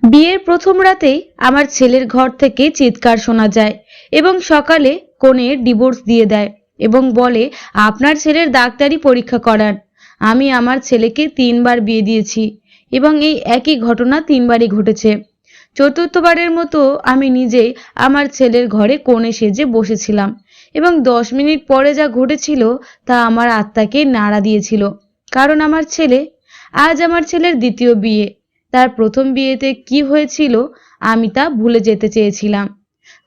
বিয়ের প্রথম রাতেই আমার ছেলের ঘর থেকে চিৎকার শোনা যায় এবং সকালে কনের ডিভোর্স দিয়ে দেয় এবং বলে, আপনার ছেলের ডাক্তারি পরীক্ষা করান। আমি আমার ছেলেকে 3বার বিয়ে দিয়েছি এবং এই একই ঘটনা 3বারই ঘটেছে। চতুর্থবারের মতো আমি নিজেই আমার ছেলের ঘরে কনে সেজে বসেছিলাম এবং 10 মিনিট পরে যা ঘটেছিল তা আমার আত্মাকে নাড়া দিয়েছিল। কারণ আজ আমার ছেলের দ্বিতীয় বিয়ে। তার প্রথম বিয়েতে কি হয়েছিল আমি তা ভুলে যেতে চেয়েছিলাম,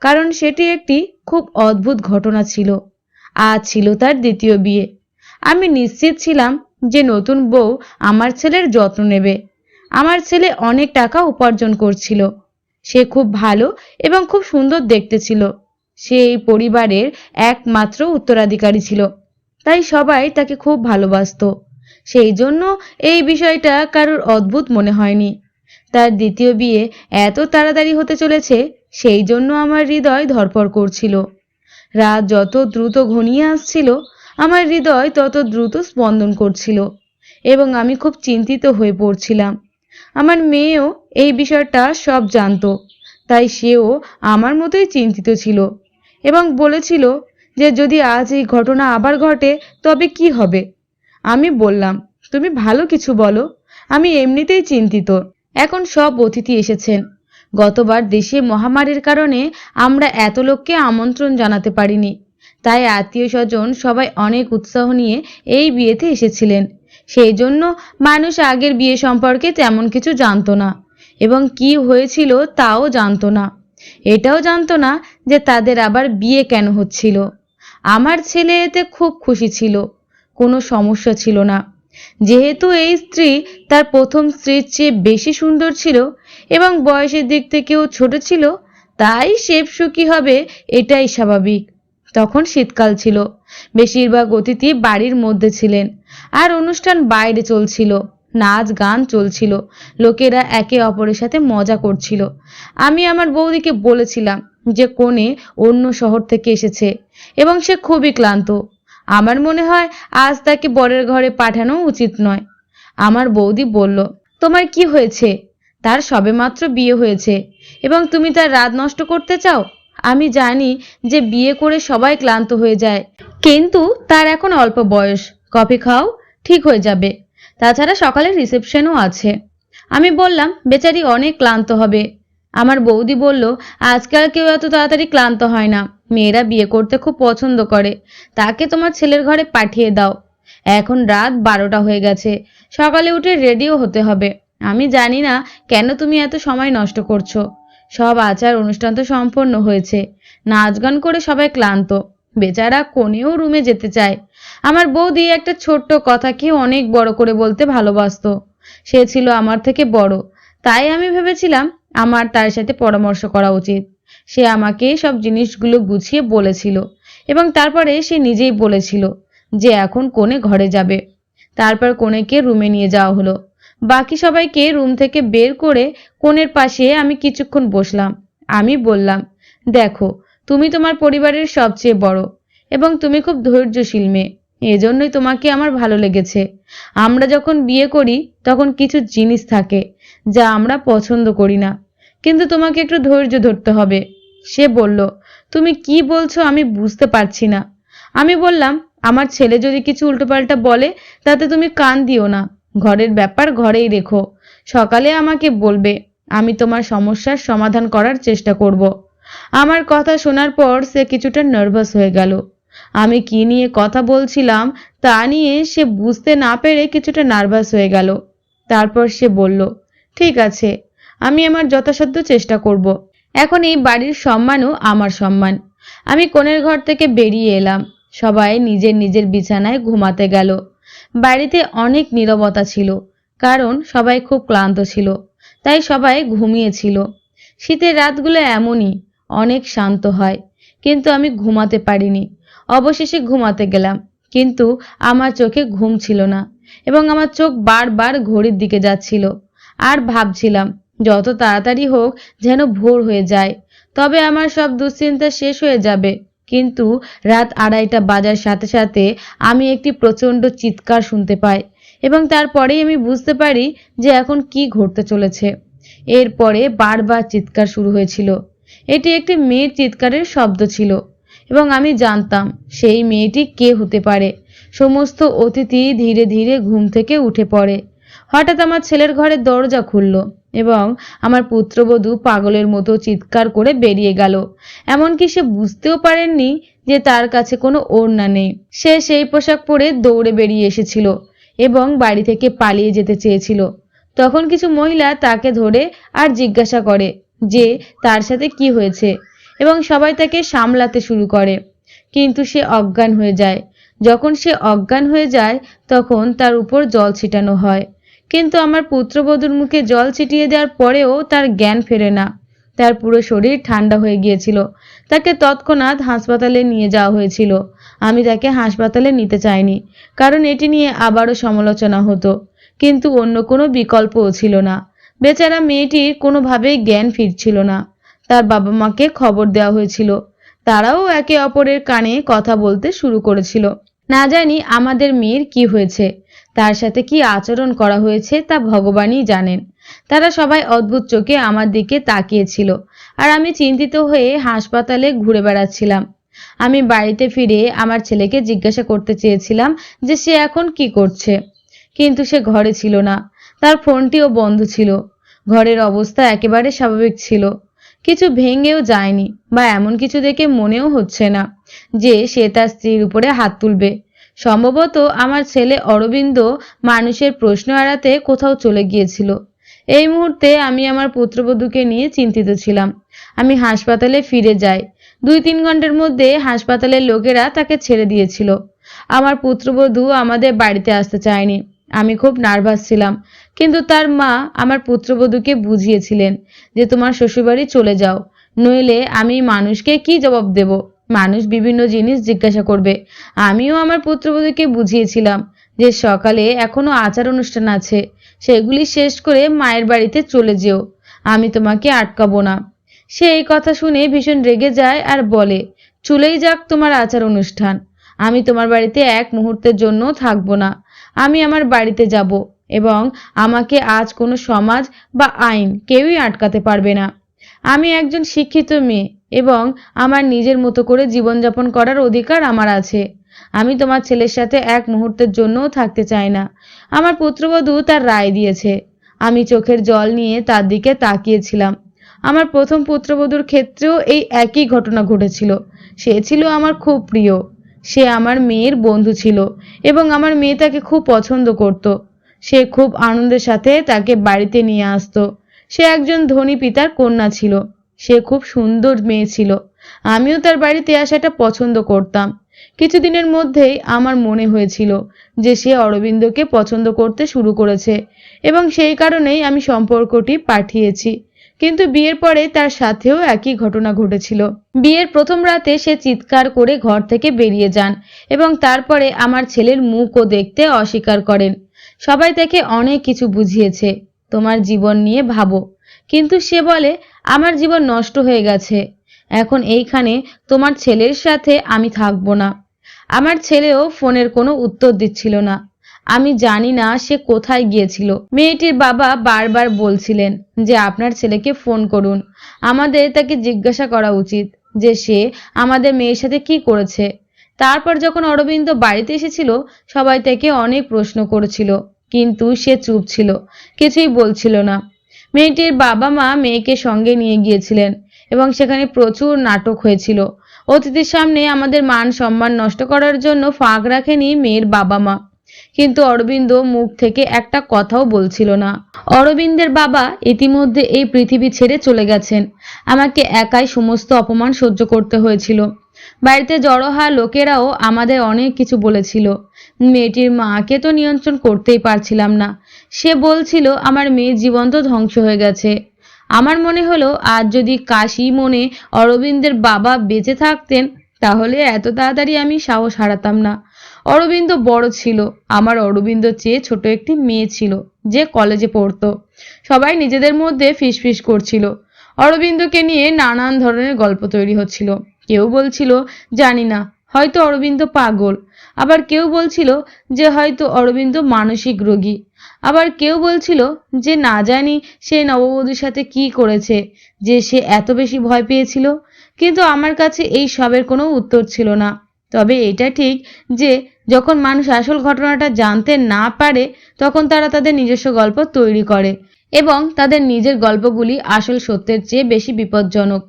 কারণ সেটি একটি খুব অদ্ভুত ঘটনা ছিল। আজ ছিল তার দ্বিতীয় বিয়ে। আমি নিশ্চিত ছিলাম যে নতুন বউ আমার ছেলের যত্ন নেবে। আমার ছেলে অনেক টাকা উপার্জন করছিল। সে খুব ভালো এবং খুব সুন্দর দেখতে ছিল। সে এই পরিবারের একমাত্র উত্তরাধিকারী ছিল, তাই সবাই তাকে খুব ভালোবাসতো। সেই জন্য এই বিষয়টা কারোর অদ্ভুত মনে হয়নি। তার দ্বিতীয় বিয়ে এত তাড়াতাড়ি হতে চলেছে, সেই জন্য আমার হৃদয় ধড়ফড় করছিল। রাত যত দ্রুত ঘনিয়ে আসছিল, আমার হৃদয় তত দ্রুত স্পন্দন করছিল এবং আমি খুব চিন্তিত হয়ে পড়ছিলাম। আমার মেয়েও এই বিষয়টা সব জানতো, তাই সেও আমার মতোই চিন্তিত ছিল এবং বলেছিল যে যদি আজ এই ঘটনা আবার ঘটে তবে কি হবে। আমি বললাম, তুমি ভালো কিছু বলো, আমি এমনিতেই চিন্তিত। এখন সব অতিথি এসেছেন। গতবার দেশে মহামারীর কারণে আমরা এত লোককে আমন্ত্রণ জানাতে পারিনি, তাই আত্মীয় স্বজন সবাই অনেক উৎসাহ নিয়ে এই বিয়েতে এসেছিলেন। সেই জন্য মানুষ আগের বিয়ে সম্পর্কে তেমন কিছু জানতো না এবং কি হয়েছিল তাও জানতো না। এটাও জানতো না যে তাদের আবার বিয়ে কেন হচ্ছিল। আমার ছেলে এতে খুব খুশি ছিল, কোনো সমস্যা ছিল না। যেহেতু এই স্ত্রী তার প্রথম স্ত্রীর চেয়ে বেশি সুন্দর ছিল এবং বয়সের দিক থেকেও ছোট ছিল, তাই সে সুখী হবে এটাই স্বাভাবিক। তখন শীতকাল ছিল। বেশিরভাগ অতিথি বাড়ির মধ্যে ছিলেন আর অনুষ্ঠান বাইরে চলছিল। নাচ গান চলছিল, লোকেরা একে অপরের সাথে মজা করছিল। আমি আমার বৌদিকে বলেছিলাম যে কনে অন্য শহর থেকে এসেছে এবং সে খুবই ক্লান্ত। আমার মনে হয় আজ তাকে বরের ঘরে পাঠানো উচিত নয়। আমার বৌদি বলল, তোমার কি হয়েছে? তার সবেমাত্র বিয়ে হয়েছে এবং তুমি তার রাত নষ্ট করতে চাও? আমি জানি যে বিয়ে করে সবাই ক্লান্ত হয়ে যায়, কিন্তু তার এখন অল্প বয়স। কফি খাও, ঠিক হয়ে যাবে। তাছাড়া সকালে রিসেপশনও আছে। আমি বললাম, বেচারি অনেক ক্লান্ত হবে। আমার বৌদি বলল, আজকাল কেউ এত তাড়াতাড়ি ক্লান্ত হয় না। মেয়েরা বিয়ে করতে খুব পছন্দ করে। তাকে তোমার ছেলের ঘরে পাঠিয়ে দাও। এখন রাত 12টা হয়ে গেছে, সকালে উঠে রেডিও হতে হবে। আমি জানি না কেন তুমি এত সময় নষ্ট করছো। সব আচার অনুষ্ঠান তো সম্পন্ন হয়েছে। নাচ গান করে সবাই ক্লান্ত। বেচারা কোনেও রুমে যেতে চায়। আমার বৌদি একটা ছোট্ট কথাকে অনেক বড় করে বলতে ভালোবাসতো। সে ছিল আমার থেকে বড়, তাই আমি ভেবেছিলাম আমার তার সাথে পরামর্শ করা উচিত। সে আমাকে সব জিনিসগুলো গুছিয়ে বলেছিল এবং তারপরে সে নিজেই বলেছিল যে এখন কনে ঘরে যাবে। তারপর কনেকে রুমে নিয়ে যাওয়া হলো। বাকি সবাইকে রুম থেকে বের করে কনের পাশে আমি কিছুক্ষণ বসলাম। আমি বললাম, দেখো, তুমি তোমার পরিবারের সবচেয়ে বড় এবং তুমি খুব ধৈর্যশীল মেয়ে। এজন্যই তোমাকে আমার ভালো লেগেছে। আমরা যখন বিয়ে করি তখন কিছু জিনিস থাকে যা আমরা পছন্দ করি না, কিন্তু তোমাকে একটু ধৈর্য ধরতে হবে। সে বলল, তুমি কি বলছো আমি বুঝতে পারছি না। আমি বললাম, আমার ছেলে যদি কিছু উল্টোপাল্টা বলে তাতে তুমি কান দিও না। ঘরের ব্যাপার ঘরেই রেখো। সকালে আমাকে বলবে, আমি তোমার সমস্যার সমাধান করার চেষ্টা করব। আমার কথা শোনার পর সে কিছুটা নার্ভাস হয়ে গেল। আমি কি নিয়ে কথা বলছিলাম তা নিয়ে সে বুঝতে না পেরে কিছুটা নার্ভাস হয়ে গেল। তারপর সে বলল, ঠিক আছে, আমি আমার যথাসাধ্য চেষ্টা করব। এখন এই বাড়ির সম্মানও আমার সম্মান। আমি কনের ঘর থেকে বেরিয়ে এলাম। সবাই নিজের নিজের বিছানায় ঘুমাতে গেল। বাড়িতে অনেক নীরবতা ছিল, কারণ সবাই খুব ক্লান্ত ছিল, তাই সবাই ঘুমিয়েছিল। শীতের রাতগুলো এমনই, অনেক শান্ত হয়, কিন্তু আমি ঘুমাতে পারিনি। অবশেষে ঘুমাতে গেলাম, কিন্তু আমার চোখে ঘুম ছিল না এবং আমার চোখ বারবার ঘড়ির দিকে যাচ্ছিল। আর ভাবছিলাম যত তাড়াতাড়ি হোক যেন ভোর হয়ে যায়, তবে আমার সব দুশ্চিন্তা শেষ হয়ে যাবে। কিন্তু রাত 2:30 বাজার সাথে সাথে আমি একটি প্রচণ্ড চিৎকার শুনতে পাই এবং তারপরেই আমি বুঝতে পারি যে এখন কি ঘটতে চলেছে। এরপরে বারবার চিৎকার শুরু হয়েছিল। এটি একটি মেয়ের চিৎকারের শব্দ ছিল এবং আমি জানতাম সেই মেয়েটি কে হতে পারে। সমস্ত অতিথি ধীরে ধীরে ঘুম থেকে উঠে পড়ে। হঠাৎ আমার ছেলের ঘরের দরজা খুলল এবং আমার পুত্রবধূ পাগলের মতো চিৎকার করে বেরিয়ে গেল। এমনকি সে বুঝতেও পারেননি যে তার কাছে কোনো ওড়না নেই। সে সেই পোশাক পরে দৌড়ে বেরিয়ে এসেছিল এবং বাড়ি থেকে পালিয়ে যেতে চেয়েছিল। তখন কিছু মহিলা তাকে ধরে আর জিজ্ঞাসা করে যে তার সাথে কি হয়েছে এবং সবাই তাকে সামলাতে শুরু করে, কিন্তু সে অজ্ঞান হয়ে যায়। যখন সে অজ্ঞান হয়ে যায় তখন তার উপর জল ছিটানো হয়, কিন্তু আমার পুত্রবধূর মুখে জল ছিটিয়ে দেওয়ার পরেও তার জ্ঞান ফেরে না। তার পুরো শরীর ঠান্ডা হয়ে গিয়েছিল। তাকে তৎক্ষণাৎ হাসপাতালে নিয়ে যাওয়া হয়েছিল। আমি তাকে হাসপাতালে নিতে চাইনি, কারণ এটি নিয়ে আবারও সমালোচনা হতো, কিন্তু অন্য কোনো বিকল্পও ছিল না। বেচারা মেয়েটির কোনোভাবেই জ্ঞান ফিরছিল না। তার বাবা মাকে খবর দেওয়া হয়েছিল। তারাও একে অপরের কানে কথা বলতে শুরু করেছিল। না জানি আমাদের মেয়ের কি হয়েছে, তার সাথে কি আচরণ করা হয়েছে তা ভগবানই জানেন। তারা সবাই অদ্ভুত চোখে আমার দিকে তাকিয়েছিল আর আমি চিন্তিত হয়ে হাসপাতালে ঘুরে বেড়াচ্ছিলাম। আমি বাড়িতে ফিরে আমার ছেলেকে জিজ্ঞাসা করতে চেয়েছিলাম যে সে এখন কি করছে, কিন্তু সে ঘরে ছিল না। তার ফোনটিও বন্ধ ছিল। ঘরের অবস্থা একেবারে স্বাভাবিক ছিল, কিছু ভেঙেও যায়নি বা এমন কিছু দেখে মনেও হচ্ছে না যে সে তার স্ত্রীর উপরে হাত তুলবে। সম্ভবত আমার ছেলে অরবিন্দ মানুষের প্রশ্ন এড়াতে কোথাও চলে গিয়েছিল। এই মুহূর্তে আমি আমার পুত্রবধূকে নিয়ে চিন্তিত ছিলাম। আমি হাসপাতালে ফিরে যাই। 2-3 ঘন্টার মধ্যে হাসপাতালের লোকেরা তাকে ছেড়ে দিয়েছিল। আমার পুত্রবধূ আমাদের বাড়িতে আসতে চায়নি। আমি খুব নার্ভাস ছিলাম, কিন্তু তার মা আমার পুত্রবধূকে বুঝিয়েছিলেন যে তোমার শ্বশুরবাড়ি চলে যাও, নইলে আমি মানুষকে কি জবাব দেব। মানুষ বিভিন্ন জিনিস জিজ্ঞাসা করবে। আমিও আমার পুত্রবধূকে বুঝিয়েছিলাম যে সকালে এখনো আচার অনুষ্ঠান আছে, সেগুলি শেষ করে মায়ের বাড়িতে চলে যেও, আমি তোমাকে আটকাবো না। সে এই কথা শুনে ভীষণ রেগে যায় আর বলে, চলেই যাক তোমার আচার অনুষ্ঠান, আমি তোমার বাড়িতে এক মুহূর্তের জন্য থাকবো না। আমি আমার বাড়িতে যাব এবং আমাকে আজ কোনো সমাজ বা আইন কেউই আটকাতে পারবে না। আমি একজন শিক্ষিত মেয়ে এবং আমার নিজের মতো করে জীবনযাপন করার অধিকার আমার আছে। আমি তোমার ছেলের সাথে এক মুহূর্তের জন্যও থাকতে চাই না। আমার পুত্রবধূ তার রায় দিয়েছে। আমি চোখের জল নিয়ে তার দিকে তাকিয়েছিলাম। আমার প্রথম পুত্রবধূর ক্ষেত্রেও এই একই ঘটনা ঘটেছিল। সে ছিল আমার খুব প্রিয়। সে আমার মেয়ের বন্ধু ছিল এবং আমার মেয়ে তাকে খুব পছন্দ করত। সে খুব আনন্দের সাথে তাকে বাড়িতে নিয়ে আসতো। সে একজন ধনী পিতার কন্যা ছিল। সে খুব সুন্দর মেয়ে ছিল। আমিও তার বাড়িতে আসাটা পছন্দ করতাম। কিছুদিনের মধ্যেই আমার মনে হয়েছিল যে সে অরবিন্দকে পছন্দ করতে শুরু করেছে এবং সেই কারণেই আমি সম্পর্কটি পাঠিয়েছি। কিন্তু বিয়ের পরে তার সাথেও একই ঘটনা ঘটেছিল। বিয়ের প্রথম রাতে সে চিৎকার করে ঘর থেকে বেরিয়ে যান এবং তারপরে আমার ছেলের মুখও দেখতে অস্বীকার করেন। সবাই তাকে অনেক কিছু বুঝিয়েছে, তোমার জীবন নিয়ে ভাবো, কিন্তু সে বলে আমার জীবন নষ্ট হয়ে গেছে, এখন এইখানে তোমার ছেলের সাথে আমি থাকবো না। আমার ছেলেও ফোনের কোনো উত্তর দিচ্ছিল না। আমি জানি না সে কোথায় গিয়েছিল। মেয়েটির বাবা বারবার বলছিলেন যে আপনার ছেলেকে ফোন করুন, আমাদের তাকে জিজ্ঞাসা করা উচিত যে সে আমাদের মেয়ের সাথে কি করেছে। তারপর যখন অরবিন্দ বাড়িতে এসেছিল সবাই তাকে অনেক প্রশ্ন করেছিল, কিন্তু সে চুপ ছিল, কিছুই বলছিল না। মেয়েটির বাবা মা মেয়েকে সঙ্গে নিয়ে গিয়েছিলেন এবং সেখানে প্রচুর নাটক হয়েছিল। অতিথির সামনে আমাদের মান সম্মান নষ্ট করার জন্য ফাঁক রাখেনি মেয়ের বাবা মা, কিন্তু অরবিন্দ মুখ থেকে একটা কথাও বলছিল না। অরবিন্দের বাবা ইতিমধ্যে এই পৃথিবী ছেড়ে চলে গেছেন। আমাকে একাই সমস্ত অপমান সহ্য করতে হয়েছিল। বাড়িতে জড়ো হওয়া লোকেরাও আমাদের অনেক কিছু বলেছিল। মেয়েটির মাকে তো নিয়ন্ত্রণ করতেই পারছিলাম না। সে বলছিল আমার মেয়ের জীবন তো ধ্বংস হয়ে গেছে। আমার মনে হলো আজ যদি কাশি মনে অরবিন্দের বাবা বেঁচে থাকতেন তাহলে এত তাড়াতাড়ি আমি সাহস হারাতাম না। অরবিন্দ বড় ছিল, আমার অরবিন্দ চেয়ে ছোট একটি মেয়ে ছিল যে কলেজে পড়তো। সবাই নিজেদের মধ্যে ফিসফিস করছিল। অরবিন্দকে নিয়ে নানান ধরনের গল্প তৈরি হচ্ছিল। কেউ বলছিল জানি না, হয়তো অরবিন্দ পাগল। আবার কেউ বলছিল যে হয়তো অরবিন্দ মানসিক রোগী। আবার কেউ বলছিল যে না জানি সে নববধূর সাথে কি করেছে যে সে এত বেশি ভয় পেয়েছিল। কিন্তু আমার কাছে এই সবের কোনো উত্তর ছিল না। তবে এটা ঠিক যে যখন মানুষ আসল ঘটনাটা জানতে না পারে তখন তারা তাদের নিজস্ব গল্প তৈরি করে এবং তাদের নিজের গল্পগুলি আসল সত্যের চেয়ে বেশি বিপজ্জনক।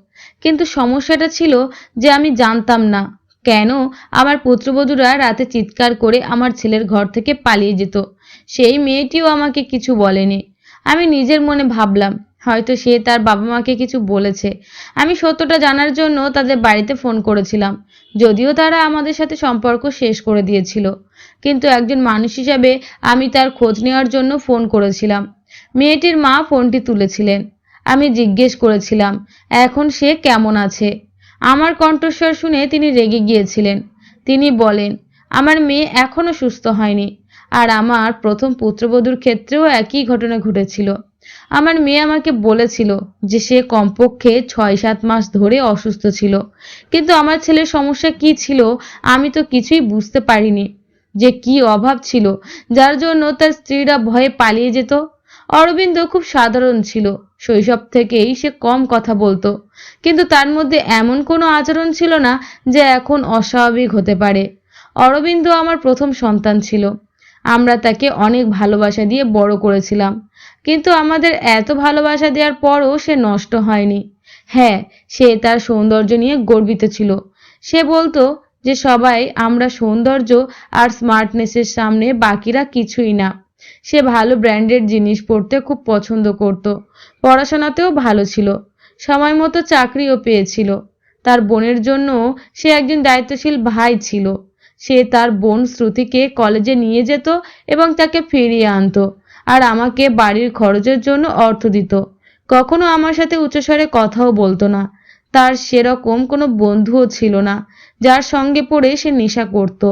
কিন্তু সমস্যাটা ছিল যে আমি জানতাম না কেন আমার পুত্রবধূরা রাতে চিৎকার করে আমার ছেলের ঘর থেকে পালিয়ে যেত। সেই মেয়েটিও আমাকে কিছু বলেনি। আমি নিজের মনে ভাবলাম হয়তো সে তার বাবা মাকে কিছু বলেছে। আমি সত্যটা জানার জন্য তাদের বাড়িতে ফোন করেছিলাম, যদিও তারা আমাদের সাথে সম্পর্ক শেষ করে দিয়েছিল। কিন্তু একজন মানুষ হিসাবে আমি তার খোঁজ নেওয়ার জন্য ফোন করেছিলাম। মেয়েটির মা ফোনটি তুলেছিলেন। আমি জিজ্ঞেস করেছিলাম এখন সে কেমন আছে। আমার কণ্ঠস্বর শুনে তিনি রেগে গিয়েছিলেন। তিনি বলেন আমার মেয়ে এখনো সুস্থ হয়নি। আর আমার প্রথম পুত্রবধূর ক্ষেত্রেও একই ঘটনা ঘটেছিল। আমার মেয়ে আমাকে বলেছিল যে সে কমপক্ষে ৬-৭ মাস ধরে অসুস্থ ছিল। কিন্তু আমার ছেলের সমস্যা কি ছিল আমি তো কিছুই বুঝতে পারিনি। যে কি অভাব ছিল যার জন্য তার স্ত্রীরা ভয়ে পালিয়ে যেত। অরবিন্দ খুব সাধারণ ছিল। শৈশব থেকেই সে কম কথা বলতো, কিন্তু তার মধ্যে এমন কোনো আচরণ ছিল না যে এখন অস্বাভাবিক হতে পারে। অরবিন্দ আমার প্রথম সন্তান ছিল। আমরা তাকে অনেক ভালোবাসা দিয়ে বড় করেছিলাম, কিন্তু আমাদের এত ভালোবাসা দেওয়ার পরও সে নষ্ট হয়নি। হ্যাঁ, সে তার সৌন্দর্য নিয়ে গর্বিত ছিল। সে বলতো যে সবাই আমরা সৌন্দর্য আর স্মার্টনেসের সামনে বাকিরা কিছুই না। সে ভালো ব্র্যান্ডেড জিনিস পরতে খুব পছন্দ করত। পড়াশোনাতেও ভালো ছিল। সময় মতো চাকরিও পেয়েছিল। তার বোনের জন্য সে একজন দায়িত্বশীল ভাই ছিল। সে তার বোন শ্রুতিকে কলেজে নিয়ে যেত এবং তাকে ফিরিয়ে আনতো, আর আমাকে বাড়ির খরচের জন্য অর্থ দিত। কখনো আমার সাথে উচ্চস্বরে কথাও বলতো না। তার সেরকম কোনো বন্ধুও ছিল না যার সঙ্গে পড়ে সে নেশা করত।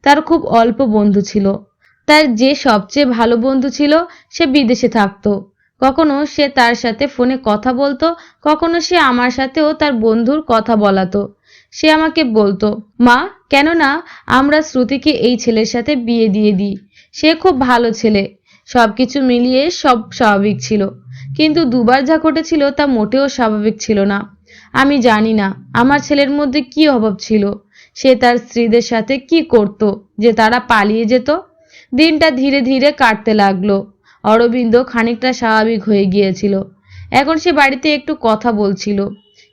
তার খুব অল্প বন্ধু ছিল। তার যে সবচেয়ে ভালো বন্ধু ছিল সে বিদেশে থাকতো। কখনো সে তার সাথে ফোনে কথা বলতো, কখনো সে আমার সাথেও তার বন্ধুর কথা বলাতো। সে আমাকে বলতো মা, কেন না আমরা শ্রুতিকে এই ছেলের সাথে বিয়ে দিয়ে দিই। সে খুব ভালো ছেলে। সবকিছু মিলিয়ে সব স্বাভাবিক ছিল, কিন্তু দুবার যা ঘটেছিল তা মোটেও স্বাভাবিক ছিল না। আমি জানি না আমার ছেলের মধ্যে কি অভাব ছিল। সে তার স্ত্রীদের সাথে কি করত যে তারা পালিয়ে যেত। দিনটা ধীরে ধীরে কাটতে লাগলো। অরবিন্দ খানিকটা স্বাভাবিক হয়ে গিয়েছিল। এখন সে বাড়িতে একটু কথা বলছিল।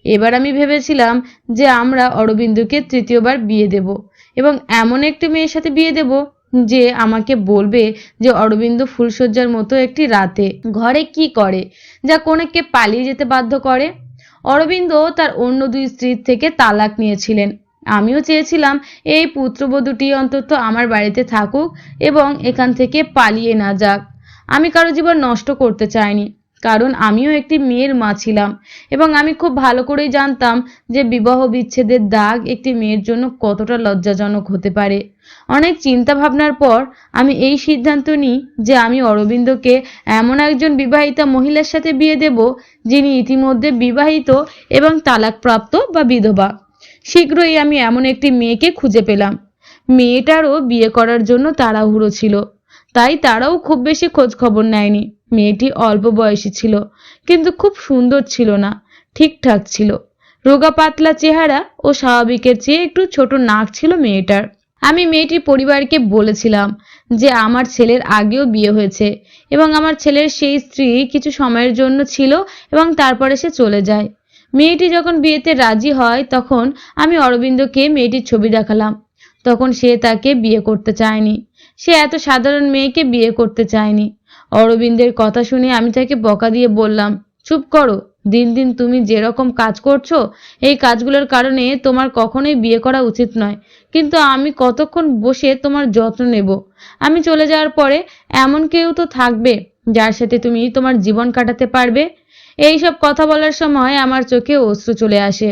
এবার আমি ভেবেছিলাম যে আমরা অরবিন্দকে তৃতীয়বার বিয়ে দেব এবং এমন একটি মেয়ের সাথে বিয়ে দেব যে আমাকে বলবে যে অরবিন্দ ফুলশয্যার মতো একটি রাতে ঘরে কি করে যা কনেকে পালিয়ে যেতে বাধ্য করে। অরবিন্দ তার অন্য 2 স্ত্রীর থেকে তালাক নিয়েছিলেন। আমিও চেয়েছিলাম এই পুত্রবধূটি অন্তত আমার বাড়িতে থাকুক এবং এখান থেকে পালিয়ে না যাক। আমি কারো জীবন নষ্ট করতে চাইনি, কারণ আমিও একটি মেয়ের মা ছিলাম এবং আমি খুব ভালো করেই জানতাম যে বিবাহ বিচ্ছেদের দাগ একটি মেয়ের জন্য কতটা লজ্জাজনক হতে পারে। অনেক চিন্তা ভাবনার পর আমি এই সিদ্ধান্ত নিই যে আমি অরবিন্দকে এমন একজন বিবাহিতা মহিলার সাথে বিয়ে দেব যিনি ইতিমধ্যে বিবাহিত এবং তালাকপ্রাপ্ত বা বিধবা। শীঘ্রই আমি এমন একটি মেয়েকে খুঁজে পেলাম। মেয়েটারও বিয়ে করার জন্য তাড়াহুড়ো ছিল, তাই তারাও খুব বেশি খোঁজ খবর নেয়নি। মেয়েটি অল্প বয়সী ছিল, কিন্তু খুব সুন্দর ছিল না, ঠিকঠাক ছিল। রোগা পাতলা চেহারা ও স্বাভাবিকের চেয়ে একটু ছোট নাক ছিল মেয়েটার। আমি মেয়েটির পরিবারকে বলেছিলাম যে আমার ছেলের আগেও বিয়ে হয়েছে এবং আমার ছেলের সেই স্ত্রী কিছু সময়ের জন্য ছিল এবং তারপরে সে চলে যায়। মেয়েটি যখন বিয়েতে রাজি হয় তখন আমি অরবিন্দকে মেয়েটির ছবি দেখালাম। তখন সে তাকে বিয়ে করতে চায়নি। সে এত সাধারণ মেয়েকে বিয়ে করতে চায়নি। অরবিন্দের কথা শুনে আমি তাকে বকা দিয়ে বললাম, চুপ করো। দিন দিন তুমি যেরকম কাজ করছো এই কাজগুলোর কারণে তোমার কখনোই বিয়ে করা উচিত নয়। কিন্তু আমি কতক্ষণ বসে তোমার যত্ন নেব? আমি চলে যাওয়ার পরে এমন কেউ তো থাকবে যার সাথে তুমি তোমার জীবন কাটাতে পারবে। এইসব কথা বলার সময় আমার চোখে অশ্রু চলে আসে।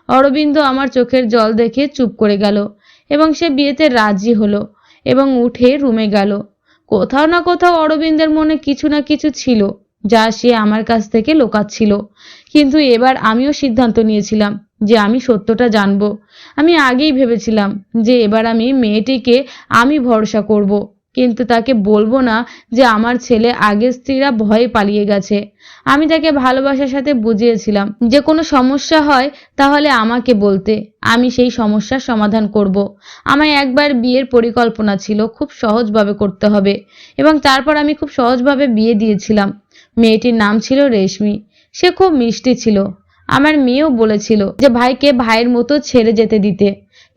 অরবিন্দ আমার চোখের জল দেখে চুপ করে গেল এবং সে বিয়েতে রাজি হলো এবং উঠে রুমে গেল। কোথাও না কোথাও অরবিন্দের মনে কিছু না কিছু ছিল যা সে আমার কাছ থেকে লুকাচ্ছিল। কিন্তু এবার আমিও সিদ্ধান্ত নিয়েছিলাম যে আমি সত্যটা জানবো। আমি আগেই ভেবেছিলাম যে এবার আমি মেয়েটিকে আমি ভরসা করব, কিন্তু তাকে বলবো না যে আমার ছেলে আগের স্ত্রীরা ভয়ে পালিয়ে গেছে। আমি তাকে ভালোবাসার সাথে বুঝিয়েছিলাম যে কোনো সমস্যা হয় তাহলে আমাকে বলতে, আমি সেই সমস্যার সমাধান করব। আমার একবার বিয়ের পরিকল্পনা ছিল, খুব সহজভাবে করতে হবে, এবং তারপর আমি খুব সহজভাবে বিয়ে দিয়েছিলাম। মেয়েটির নাম ছিল রেশমি। সে খুব মিষ্টি ছিল। আমার মেয়েও বলেছিল যে ভাইকে ভাইয়ের মতো ছেড়ে যেতে দিতে,